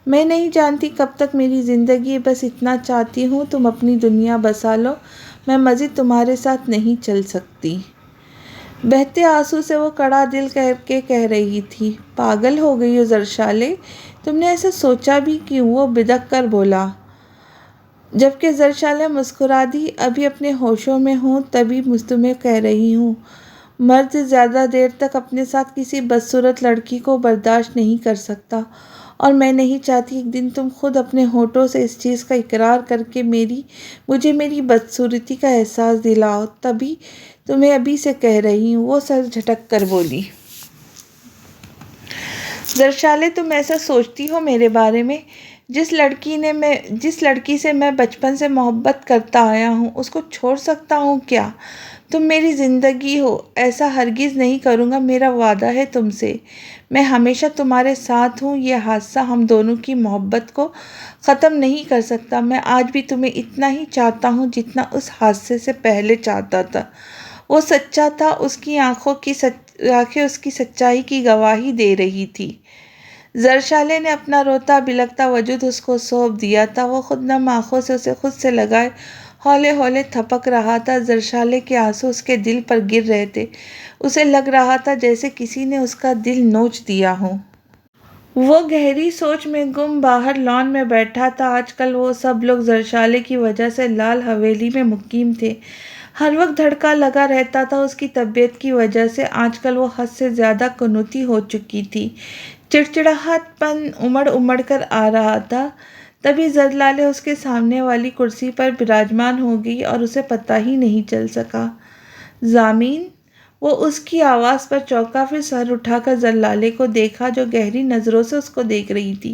میں نہیں جانتی کب تک میری زندگی ہے، بس اتنا چاہتی ہوں تم اپنی دنیا بسا لو، میں مزید تمہارے ساتھ نہیں چل سکتی۔ بہتے آنسو سے وہ کڑا دل کر کے کہہ رہی تھی، پاگل ہو گئی ہو زرشالے، تم نے ایسا سوچا بھی کیوں؟ وہ بدک کر بولا، جبکہ زرشالے مسکرا دی، ابھی اپنے ہوشوں میں ہوں تبھی تمہیں کہہ رہی ہوں، مرد زیادہ دیر تک اپنے ساتھ کسی بدصورت لڑکی کو برداشت نہیں کر سکتا، اور میں نہیں چاہتی ایک دن تم خود اپنے ہونٹوں سے اس چیز کا اقرار کر کے مجھے میری بدصورتی کا احساس دلاؤ، تبھی تمہیں ابھی سے کہہ رہی ہوں۔ وہ سر جھٹک کر بولی، زرشالے تم ایسا سوچتی ہو میرے بارے میں؟ جس لڑکی سے میں بچپن سے محبت کرتا آیا ہوں اس کو چھوڑ سکتا ہوں کیا؟ تم میری زندگی ہو، ایسا ہرگز نہیں کروں گا، میرا وعدہ ہے تم سے، میں ہمیشہ تمہارے ساتھ ہوں، یہ حادثہ ہم دونوں کی محبت کو ختم نہیں کر سکتا، میں آج بھی تمہیں اتنا ہی چاہتا ہوں جتنا اس حادثے سے پہلے چاہتا تھا۔ وہ سچا تھا، اس کی آنکھیں اس کی سچائی کی گواہی دے رہی تھی۔ زرشالے نے اپنا روتا بلکتا وجود اس کو سونپ دیا تھا، وہ خود نم آنکھوں سے اسے خود سے لگائے ہولے ہولے تھپک رہا تھا، زرشالے کے آنسو اس کے دل پر گر رہے تھے، اسے لگ رہا تھا جیسے کسی نے اس کا دل نوچ دیا ہو۔ وہ گہری سوچ میں گم باہر لان میں بیٹھا تھا، آج کل وہ سب لوگ زرشالے کی وجہ سے لال حویلی میں مقیم تھے، ہر وقت دھڑکا لگا رہتا تھا اس کی طبیعت کی وجہ سے، آج کل وہ حد سے زیادہ قنوطی ہو چکی تھی، چڑچڑاہٹ پن امڑ کر آ رہا تھا۔ تبھی زرلالے اس کے سامنے والی کرسی پر براجمان ہو گئی اور اسے پتہ ہی نہیں چل سکا۔ ضامین! وہ اس کی آواز پر چونکا، پھر سر اٹھا کر زرلالے کو دیکھا جو گہری نظروں سے اس کو دیکھ رہی تھی۔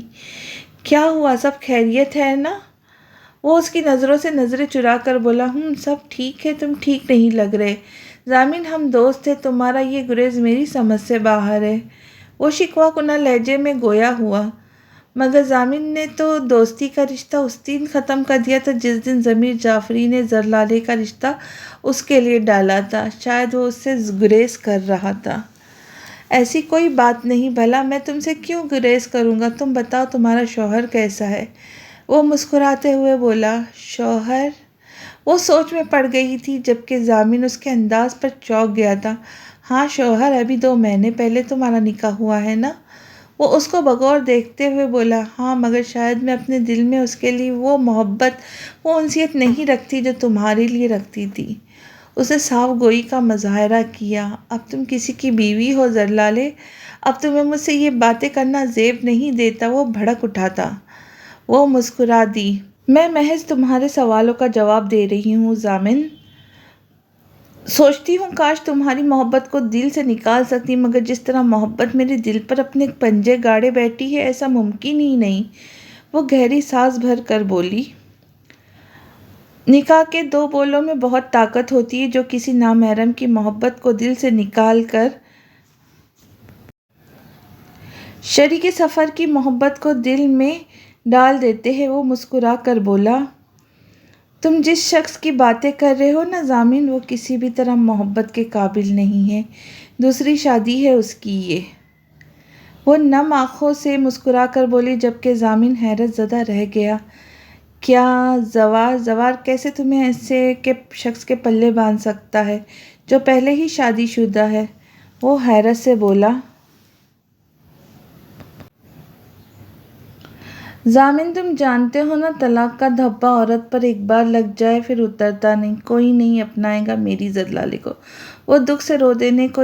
کیا ہوا، سب خیریت ہے نا؟ وہ اس کی نظروں سے نظریں چرا کر بولا، سب ٹھیک ہے، تم ٹھیک نہیں لگ رہے۔ ضامین ہم دوست تھے، تمہارا یہ گریز میری سمجھ سے باہر ہے۔ وہ شکوہ کناں لہجے میں گویا ہوا، مگر ضامین نے تو دوستی کا رشتہ اس دن ختم کر دیا تھا جس دن ضمیر جعفری نے زرلالے کا رشتہ اس کے لیے ڈالا تھا، شاید وہ اس سے گریز کر رہا تھا۔ ایسی کوئی بات نہیں، بھلا میں تم سے کیوں گریز کروں گا، تم بتاؤ تمہارا شوہر کیسا ہے؟ وہ مسکراتے ہوئے بولا، شوہر؟ وہ سوچ میں پڑ گئی تھی، جبکہ ضامین اس کے انداز پر چونک گیا تھا۔ ہاں شوہر، ابھی 2 مہینے پہلے تمہارا نکاح ہوا ہے نا؟ وہ اس کو بغور دیکھتے ہوئے بولا، ہاں، مگر شاید میں اپنے دل میں اس کے لیے وہ محبت، وہ انسیت نہیں رکھتی جو تمہارے لیے رکھتی تھی۔ اسے صاف گوئی کا مظاہرہ کیا، اب تم کسی کی بیوی ہو زرلالے، اب تمہیں مجھ سے یہ باتیں کرنا زیب نہیں دیتا۔ وہ بھڑک اٹھا تھا۔ وہ مسکرا دی، میں محض تمہارے سوالوں کا جواب دے رہی ہوں ضامن۔ سوچتی ہوں کاش تمہاری محبت کو دل سے نکال سکتی، مگر جس طرح محبت میرے دل پر اپنے پنجے گاڑے بیٹھی ہے ایسا ممکن ہی نہیں۔ وہ گہری سانس بھر کر بولی، نکاح کے 2 بولوں میں بہت طاقت ہوتی ہے جو کسی نامحرم کی محبت کو دل سے نکال کر شریک سفر کی محبت کو دل میں ڈال دیتے ہیں۔ وہ مسکرا کر بولا، تم جس شخص کی باتیں کر رہے ہو نا ضامن، وہ کسی بھی طرح محبت کے قابل نہیں ہے، دوسری شادی ہے اس کی یہ۔ وہ نم آنکھوں سے مسکرا کر بولی، جبکہ ضامن حیرت زدہ رہ گیا، کیا زوار کیسے تمہیں ایسے کے شخص کے پلے باندھ سکتا ہے جو پہلے ہی شادی شدہ ہے؟ وہ حیرت سے بولا، ضامن تم جانتے ہو نا، طلاق کا دھبہ عورت پر ایک بار لگ جائے پھر اترتا نہیں، کوئی نہیں اپنائے گا میری زرلالے کو۔ وہ دکھ سے رو دینے کو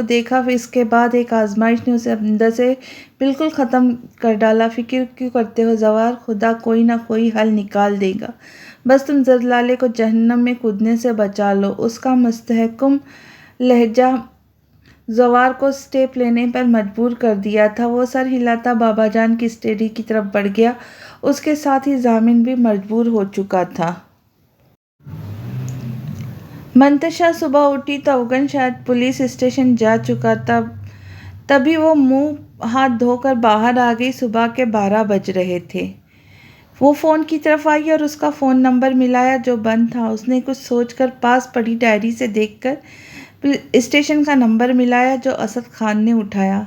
دیکھا، پھر اس کے بعد ایک آزمائش نے اسے اندر سے بالکل ختم کر ڈالا۔ فکر کیوں کرتے ہو زوار، خدا کوئی نہ کوئی حل نکال دے گا، بس تم زرلالے کو جہنم میں کودنے سے بچا لو۔ اس کا مستحکم لہجہ زوار کو اسٹیپ لینے پر مجبور کر دیا تھا۔ وہ سر ہلاتا بابا جان کی اسٹڈی کی طرف بڑھ گیا، اس کے ساتھ ہی ضامن بھی مجبور ہو چکا تھا۔ منتشا صبح اٹھی تو اوغن شاید پولیس اسٹیشن جا چکا تھا، تبھی وہ منہ ہاتھ دھو کر باہر آ گئی۔ صبح کے 12 بج رہے تھے۔ وہ فون کی طرف آئی اور اس کا فون نمبر ملایا جو بند تھا۔ اس نے کچھ سوچ کر پاس پڑی ڈائری سے دیکھ کر اسٹیشن کا نمبر ملایا جو اسد خان نے اٹھایا۔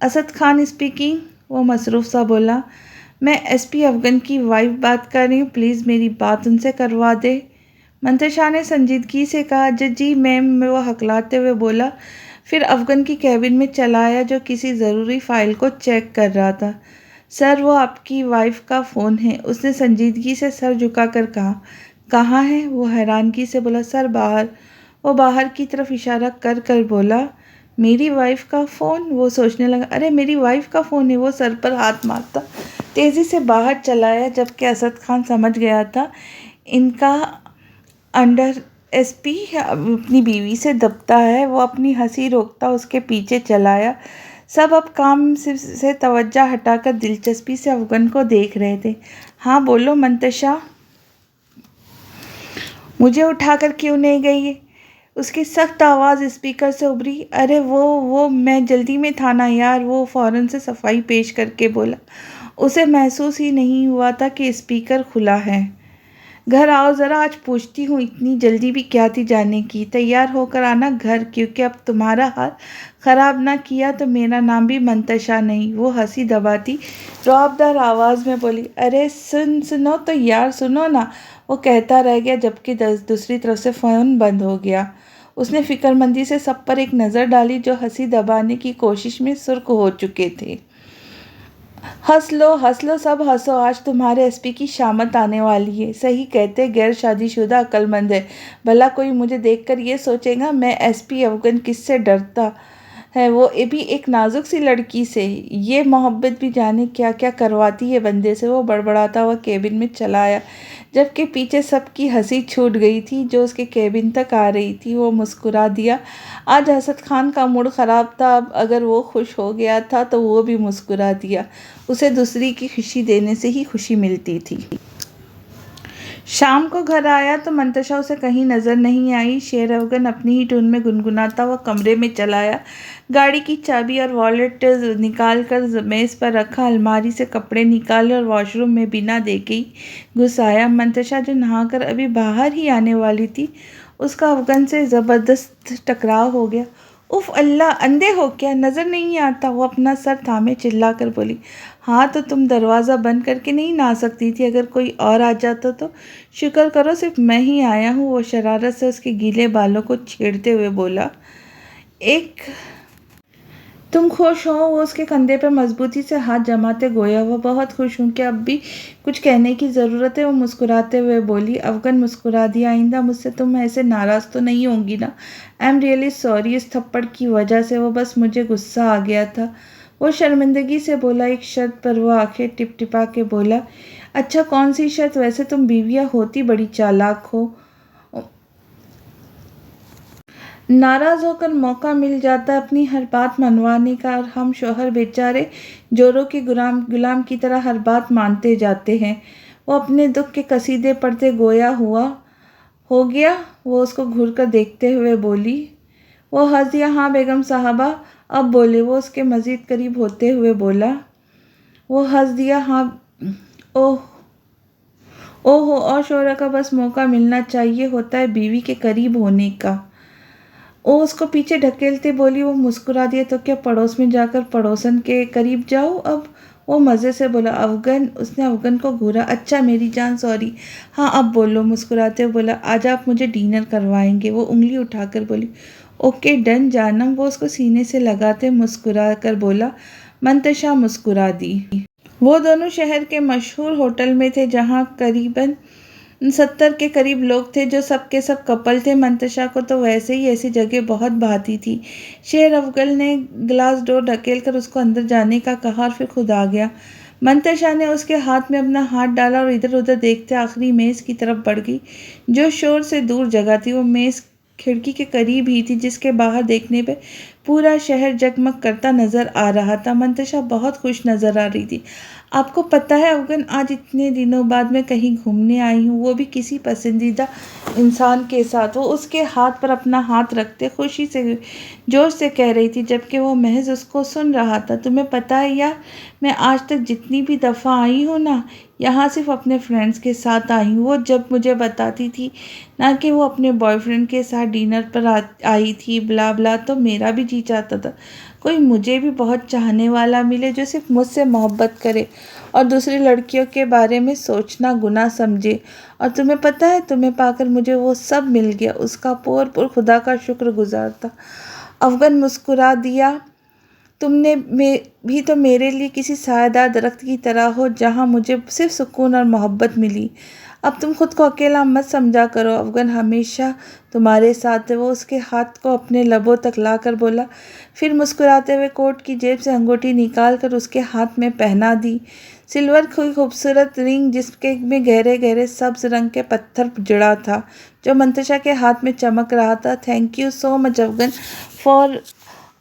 اسد خان اسپیکنگ، وہ مصروف سا بولا۔ میں ایس پی افغان کی وائف بات کر رہی ہوں، پلیز میری بات ان سے کروا دے۔ منتشا نے سنجیدگی سے کہا، جی میم، وہ ہکلاتے ہوئے بولا، پھر افغان کی کیبن میں چلا آیا جو کسی ضروری فائل کو چیک کر رہا تھا۔ سر، وہ آپ کی وائف کا فون ہے، اس نے سنجیدگی سے سر جھکا کر کہا۔ کہاں ہے؟ وہ حیرانگی سے بولا۔ سر، باہر۔ وہ باہر کی طرف اشارہ کر کر بولا۔ میری وائف کا فون؟ وہ سوچنے لگا، ارے میری وائف کا فون ہے۔ وہ سر پر ہاتھ مارتا تیزی سے باہر چلا آیا، جبکہ اسد خان سمجھ گیا تھا ان کا انڈر ایس پی اپنی بیوی سے دبتا ہے۔ وہ اپنی ہنسی روکتا اس کے پیچھے چلا آیا۔ سب اب کام سے توجہ ہٹا کر دلچسپی سے افغان کو دیکھ رہے تھے۔ ہاں بولو منتشا، مجھے اٹھا کر کیوں نہیں گئی؟ اس کی سخت آواز اسپیکر سے ابھری۔ ارے وہ میں جلدی میں تھا نا یار، وہ فوراً سے صفائی پیش کر کے بولا۔ اسے محسوس ہی نہیں ہوا تھا کہ اسپیکر کھلا ہے۔ گھر آؤ ذرا، آج پوچھتی ہوں اتنی جلدی بھی کیا تھی جانے کی؟ تیار ہو کر آنا گھر، کیونکہ اب تمہارا حال خراب نہ کیا تو میرا نام بھی منتشا نہیں۔ وہ ہنسی دباتی رعب دار آواز میں بولی۔ ارے سنو تو یار، سنو نا، وہ کہتا رہ گیا، جبکہ دوسری طرف سے فون بند ہو گیا۔ اس نے فکر مندی سے سب پر ایک نظر ڈالی جو ہنسی دبانے کی کوشش میں سرخ ہو چکے تھے۔ ہنس لو سب ہنسو، آج تمہارے ایس پی کی شامت آنے والی ہے۔ صحیح کہتے غیر شادی شدہ عقل مند ہے، بھلا کوئی مجھے دیکھ کر یہ سوچے گا میں ایس پی افغان کس سے ڈرتا ہے، وہ بھی ایک نازک سی لڑکی سے۔ یہ محبت بھی جانے کیا کیا کرواتی ہے بندے سے۔ وہ بڑبڑاتا ہوا کیبن میں چلا آیا، جبکہ پیچھے سب کی ہنسی چھوٹ گئی تھی جو اس کے کیبن تک آ رہی تھی۔ وہ مسکرا دیا۔ آج اسد خان کا موڈ خراب تھا، اب اگر وہ خوش ہو گیا تھا تو وہ بھی مسکرا دیا۔ اسے دوسری کی خوشی دینے سے ہی خوشی ملتی تھی۔ شام کو گھر آیا تو منتشا اسے کہیں نظر نہیں آئی۔ شیر افغان اپنی ہی ٹون میں گنگناتا ہوا کمرے میں چلا آیا، گاڑی کی چابی اور والیٹ نکال کر میز پر رکھا، الماری سے کپڑے نکالے اور واش روم میں بنا دیکھے ہی گھس آیا۔ منتشا جو نہا کر ابھی باہر ہی آنے والی تھی، اس کا افغان سے زبردست ٹکراؤ ہو گیا۔ اف اللہ، اندھے ہو کیا؟ نظر نہیں آتا؟ وہ اپنا سر تھامے چلا کر بولی۔ ہاں تو تم دروازہ بند کر کے نہیں نہا سکتی تھی؟ اگر کوئی اور آ جاتا تو؟ شکر کرو صرف میں ہی آیا ہوں، وہ شرارت سے اس کے گیلے بالوں کو چھیڑتے ہوئے بولا۔ تم خوش ہو؟ وہ اس کے کندھے پر مضبوطی سے ہاتھ جماتے گویا وہ بہت خوش ہوں کہ اب بھی کچھ کہنے کی ضرورت ہے۔ وہ مسکراتے ہوئے بولی۔ افغان مسکرا دیا۔ آئندہ مجھ سے تم ایسے ناراض تو نہیں ہوں گی نا؟ آئی ایم ریئلی سوری، اس تھپڑ کی وجہ سے وہ بس مجھے غصہ آ گیا تھا، وہ شرمندگی سے بولا۔ ایک شرط پر وہ آنکھیں ٹپ ٹپا کے بولا۔ اچھا، کون سی شرط؟ ویسے تم بیویاں ہوتی بڑی چالاک ہو، ناراض ہو کر موقع مل جاتا ہے اپنی ہر بات منوانے کا، اور ہم شوہر بیچارے جوروں کے غلام کی طرح ہر بات مانتے جاتے ہیں۔ وہ اپنے دکھ کے قصیدے پڑھتے گویا ہو گیا۔ وہ اس کو گھور کر دیکھتے ہوئے بولی۔ وہ ہنس دیا۔ ہاں بیگم صاحبہ، اب بولے، وہ اس کے مزید قریب ہوتے ہوئے بولا۔ وہ ہنس دیا۔ ہاں، اوہو، اور شوہر کا بس موقع ملنا چاہیے ہوتا ہے بیوی کے قریب ہونے کا۔ وہ اس کو پیچھے ڈھکیلتے بولی۔ وہ مسکرا دیا۔ تو کیا پڑوس میں جا کر پڑوسن کے قریب جاؤ اب؟ وہ مزے سے بولا۔ افغان، اس نے افغان کو گھورا۔ اچھا میری جان، سوری۔ ہاں اب بولو، مسکراتے ہوئے بولا۔ آج آپ مجھے ڈنر کروائیں گے؟ وہ انگلی اٹھا کر بولی۔ اوکے ڈن جانم، وہ اس کو سینے سے لگاتے مسکرا کر بولا۔ منتشا مسکرا دی۔ وہ دونوں شہر کے مشہور ہوٹل میں تھے جہاں قریباً 70 کے قریب لوگ تھے جو سب کے سب کپل تھے۔ منتشا کو تو ویسے ہی ایسی جگہ بہت بھاتی تھی۔ شیر افغان نے گلاس ڈور ڈھکیل کر اس کو اندر جانے کا کہا اور پھر خود آ گیا۔ منتشا نے اس کے ہاتھ میں اپنا ہاتھ ڈالا اور ادھر ادھر دیکھتے آخری میز کی طرف بڑھ گئی جو شور سے دور جگہ تھی۔ وہ میز کھڑکی کے قریب ہی تھی جس کے باہر دیکھنے پہ پورا شہر جگمگ کرتا نظر آ رہا تھا۔ منتشا بہت خوش نظر آ رہی تھی۔ آپ کو پتہ ہے افغان، آج اتنے دنوں بعد میں کہیں گھومنے آئی ہوں، وہ بھی کسی پسندیدہ انسان کے ساتھ۔ وہ اس کے ہاتھ پر اپنا ہاتھ رکھتے خوشی سے جوش سے کہہ رہی تھی، جبکہ وہ محض اس کو سن رہا تھا۔ تمہیں پتہ ہے یار، میں آج تک جتنی بھی دفعہ آئی ہوں نا، یہاں صرف اپنے فرینڈس کے ساتھ آئی ہوں۔ وہ جب مجھے بتاتی تھی نہ کہ وہ اپنے بوائے فرینڈ کے ساتھ ڈنر پر آئی تھی بلا بلا، تو میرا بھی جی چاہتا تھا کوئی مجھے بھی بہت چاہنے والا ملے، جو صرف مجھ سے محبت کرے اور دوسری لڑکیوں کے بارے میں سوچنا گناہ سمجھے۔ اور تمہیں پتہ ہے، تمہیں پا کر مجھے وہ سب مل گیا۔ اس کا پور خدا کا شکر گزار تھا۔ افغان مسکرا دیا۔ تم نے بھی تو میرے لیے کسی سایہ دار درخت کی طرح ہو، جہاں مجھے صرف سکون اور محبت ملی۔ اب تم خود کو اکیلا مت سمجھا کرو، افغان ہمیشہ تمہارے ساتھ ہے۔ وہ اس کے ہاتھ کو اپنے لبوں تک لا کر بولا، پھر مسکراتے ہوئے کوٹ کی جیب سے انگوٹھی نکال کر اس کے ہاتھ میں پہنا دی۔ سلور کی خوبصورت رنگ، جس میں گہرے گہرے سبز رنگ کے پتھر جڑا تھا، جو منتشا کے ہاتھ میں چمک رہا تھا۔ Thank you so much Afghan for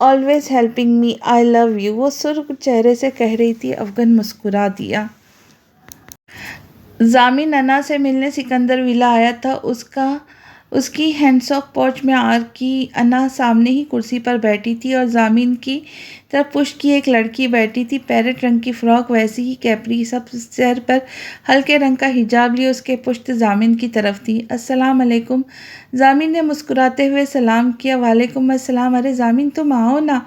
always helping me, I love you, وہ سرخ چہرے سے کہہ رہی تھی۔ افغان مسکرا دیا۔ ضامن انا سے ملنے سکندر ولا آیا تھا۔ اس کی ہینڈساک پوچھ میں آر کی انا سامنے ہی کرسی پر بیٹھی تھی اور ضامن کی طرف پشت کی ایک لڑکی بیٹھی تھی۔ پیرٹ رنگ کی فراک، ویسی ہی کیپری، سر پر ہلکے رنگ کا حجاب لیے اس کے پشت ضامن کی طرف تھی۔ السلام علیکم، ضامن نے مسکراتے ہوئے سلام کیا۔ وعلیکم السلام، ارے ضامن تم آؤ نا،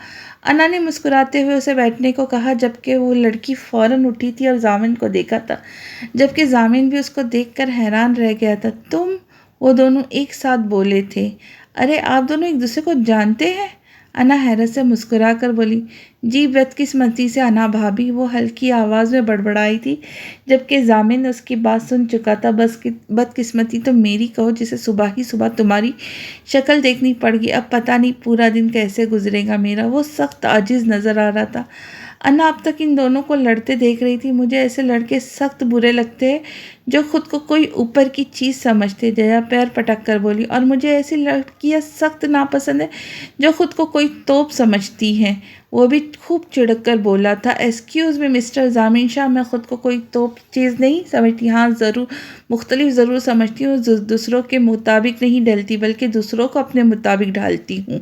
انا نے مسکراتے ہوئے اسے بیٹھنے کو کہا، جبکہ وہ لڑکی فوراً اٹھی تھی اور ضامن کو دیکھا تھا، جبکہ ضامن بھی اس کو دیکھ کر حیران رہ گیا تھا۔ تم، وہ دونوں ایک ساتھ بولے تھے، ارے آپ دونوں ایک دوسرے کو جانتے ہیں؟ انا حیرت سے مسکرا کر بولی، جی بدقسمتی سے انا بھابھی، وہ ہلکی آواز میں بڑبڑائی تھی، جبکہ ضامن اس کی بات سن چکا تھا۔ بدقسمتی تو میری کہو، جسے صبح ہی صبح تمہاری شکل دیکھنی پڑ گئی۔ اب پتہ نہیں پورا دن کیسے گزرے گا میرا۔ وہ سخت عاجز نظر آ رہا تھا۔ انا اب تک ان دونوں کو لڑتے دیکھ رہی تھی۔ مجھے ایسے لڑکے سخت برے لگتے ہیں جو خود کو کوئی اوپر کی چیز سمجھتے، جیا پیر پٹک کر بولی، اور مجھے ایسی لڑکیاں سخت ناپسند ہیں جو خود کو کوئی توپ سمجھتی ہیں۔ وہ بھی خوب چڑک کر بولا تھا، ایکسکیوز می مسٹر ضامن شاہ، میں خود کو کوئی توپ چیز نہیں سمجھتی، ہاں مختلف ضرور سمجھتی ہوں، دوسروں کے مطابق نہیں ڈھلتی، بلکہ دوسروں کو اپنے مطابق ڈھالتی ہوں۔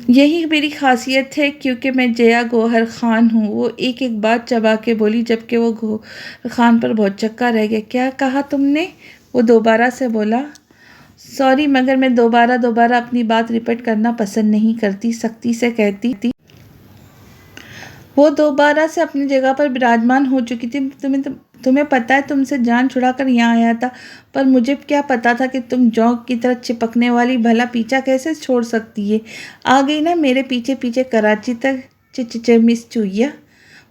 یہی میری خاصیت ہے، کیونکہ میں جیا گوہر خان ہوں، وہ ایک ایک بات چبا کے بولی، جبکہ وہ گوہر خان پر بہت چکا رہ گیا۔ کیا کہا تم نے؟ وہ دوبارہ سے بولا۔ سوری، مگر میں دوبارہ اپنی بات ریپیٹ کرنا پسند نہیں کرتی، سختی سے کہتی تھی۔ وہ دوبارہ سے اپنی جگہ پر براجمان ہو چکی تھی۔ تمہیں پتہ ہے، تم سے جان چھڑا کر یہاں آیا تھا، پر مجھے کیا پتا تھا کہ تم جونک کی طرح چپکنے والی، بھلا پیچھا کیسے چھوڑ سکتی ہے؟ آ گئی نا میرے پیچھے پیچھے کراچی تک، مس چوہیا،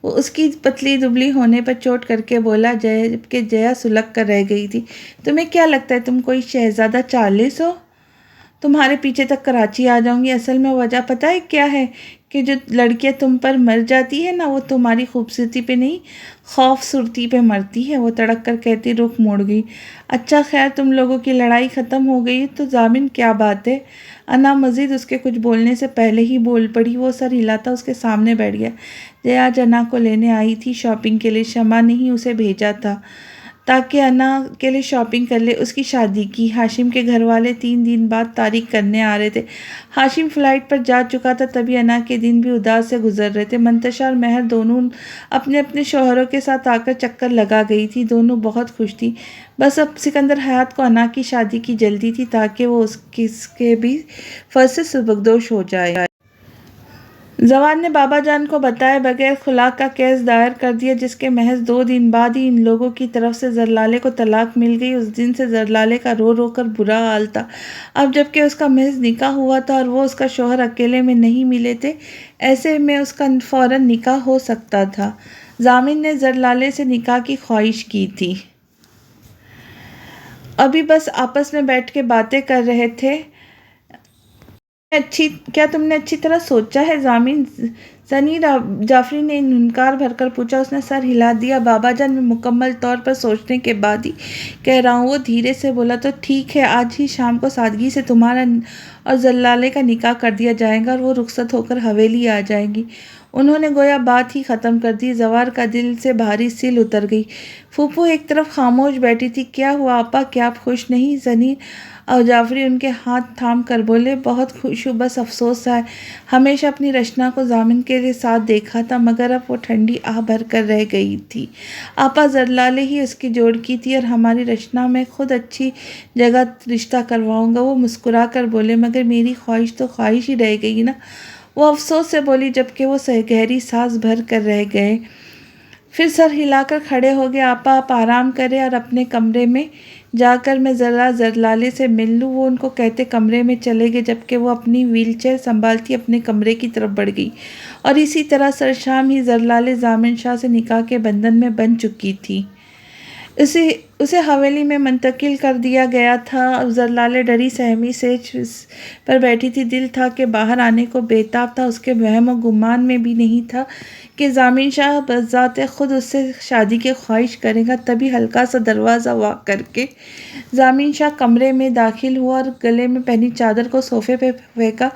وہ اس کی پتلی دبلی ہونے پر چوٹ کر کے بولا، جبکہ جیا سلگ کر رہ گئی تھی۔ تمہیں کیا لگتا ہے تم کوئی شہزادہ چارلس ہو؟ تمہارے پیچھے تک کراچی آ جاؤں گی۔ اصل میں وجہ پتہ ہے کیا ہے، کہ جو لڑکیاں تم پر مر جاتی ہے نا، وہ تمہاری خوبصورتی پہ نہیں، خوفصورتی پہ مرتی ہے، وہ تڑک کر کہتی رخ موڑ گئی۔ اچھا خیر، تم لوگوں کی لڑائی ختم ہو گئی تو ضامن کیا بات ہے؟ انا مزید اس کے کچھ بولنے سے پہلے ہی بول پڑی۔ وہ سر ہلاتا اس کے سامنے بیٹھ گیا۔ جیا آج انا کو لینے آئی تھی شاپنگ کے لیے، شمع نے ہی اسے بھیجا تھا تاکہ انا کے لیے شاپنگ کر لے۔ اس کی شادی کی، ہاشم کے گھر والے 3 دن بعد تاریخ کرنے آ رہے تھے۔ ہاشم فلائٹ پر جا چکا تھا، تبھی انا کے دن بھی اداس سے گزر رہے تھے۔ منتشا اور مہر دونوں اپنے اپنے شوہروں کے ساتھ آ کر چکر لگا گئی تھی، دونوں بہت خوش تھیں۔ بس اب سکندر حیات کو انا کی شادی کی جلدی تھی تاکہ وہ اس کے بھی فرض سے سبکدوش ہو جائے۔ زوان نے بابا جان کو بتائے بغیر خلا کا کیس دائر کر دیا، جس کے محض 2 دن بعد ہی ان لوگوں کی طرف سے زرلالے کو طلاق مل گئی۔ اس دن سے زرلالے کا رو رو کر برا حال تھا۔ اب جبکہ اس کا محض نکاح ہوا تھا اور وہ اس کا شوہر اکیلے میں نہیں ملے تھے، ایسے میں اس کا فوراً نکاح ہو سکتا تھا۔ ضامن نے زرلالے سے نکاح کی خواہش کی تھی۔ ابھی بس آپس میں بیٹھ کے باتیں کر رہے تھے۔ کیا تم نے اچھی طرح سوچا ہے ضامن؟ ثنی جعفری نے انکار بھر کر پوچھا۔ اس نے سر ہلا دیا۔ بابا جان، میں مکمل طور پر سوچنے کے بعد ہی کہہ رہا ہوں، وہ دھیرے سے بولا۔ تو ٹھیک ہے، آج ہی شام کو سادگی سے تمہارا اور زرلالے کا نکاح کر دیا جائے گا اور وہ رخصت ہو کر حویلی آ جائیں گی۔ انہوں نے گویا بات ہی ختم کر دی۔ زوار کا دل سے بھاری سیل اتر گئی۔ پھوپھو ایک طرف خاموش بیٹھی تھی۔ کیا ہوا آپا، کیا آپ خوش نہیں؟ زنی اور جعفری ان کے ہاتھ تھام کر بولے، بہت خوش ہوں، بس افسوس ہے، ہمیشہ اپنی رچنا کو ضامن کے ساتھ دیکھا تھا مگر اب وہ ٹھنڈی آہ بھر کر رہ گئی تھی۔ آپا زرلالے ہی اس کی جوڑ کی تھی اور ہماری رچنا میں خود اچھی جگہ رشتہ کرواؤں گا۔ وہ مسکرا کر بولے، مگر میری خواہش تو خواہش ہی رہ گئی نا۔ وہ افسوس سے بولی جبکہ وہ گہری سانس بھر کر رہ گئے، پھر سر ہلا کر کھڑے ہو گئے۔ آپا آپ آرام کریں اور اپنے کمرے میں جا کر میں ذرا زرلالے سے مل لوں۔ وہ ان کو کہتے کمرے میں چلے گئے جبکہ وہ اپنی ویل چیئر سنبھالتی اپنے کمرے کی طرف بڑھ گئی، اور اسی طرح سرشام ہی زرلالے ضامن شاہ سے نکاح کے بندھن میں بندھ چکی تھی۔ اسے حویلی میں منتقل کر دیا گیا تھا۔ زرلالے ڈری سہمی سیج پر بیٹھی تھی، دل تھا کہ باہر آنے کو بے تاب تھا۔ اس کے وہم و گمان میں بھی نہیں تھا کہ ضامن شاہ بذات خود اس سے شادی کی خواہش کرے گا۔ تبھی ہلکا سا دروازہ وا کر کے ضامن شاہ کمرے میں داخل ہوا اور گلے میں پہنی چادر کو صوفے پہ پھینکا،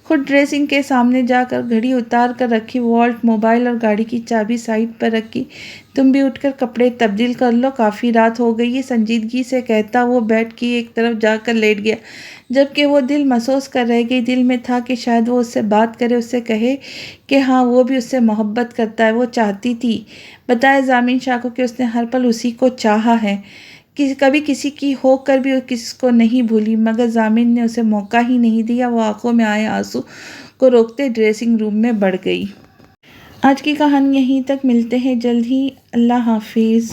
خود ڈریسنگ کے سامنے جا کر گھڑی اتار کر رکھی، والٹ، موبائل اور گاڑی کی چابی سائیڈ پر رکھی۔ تم بھی اٹھ کر کپڑے تبدیل کر لو، کافی رات ہو گئی ہے، سنجیدگی سے کہتا وہ بیڈ کی ایک طرف جا کر لیٹ گیا، جبکہ وہ دل محسوس کر رہ گئی۔ دل میں تھا کہ شاید وہ اس سے بات کرے، اس سے کہے کہ ہاں وہ بھی اس سے محبت کرتا ہے۔ وہ چاہتی تھی بتائے ضامن شاہ کو کہ اس نے ہر پل اسی کو چاہا ہے، کبھی کسی کی ہو کر بھی کسی کو نہیں بھولی، مگر ضامن نے اسے موقع ہی نہیں دیا۔ وہ آنکھوں میں آئے آنسو کو روکتے ڈریسنگ روم میں بڑھ گئی۔ آج کی کہانی یہیں تک، ملتے ہیں جلد ہی، اللہ حافظ۔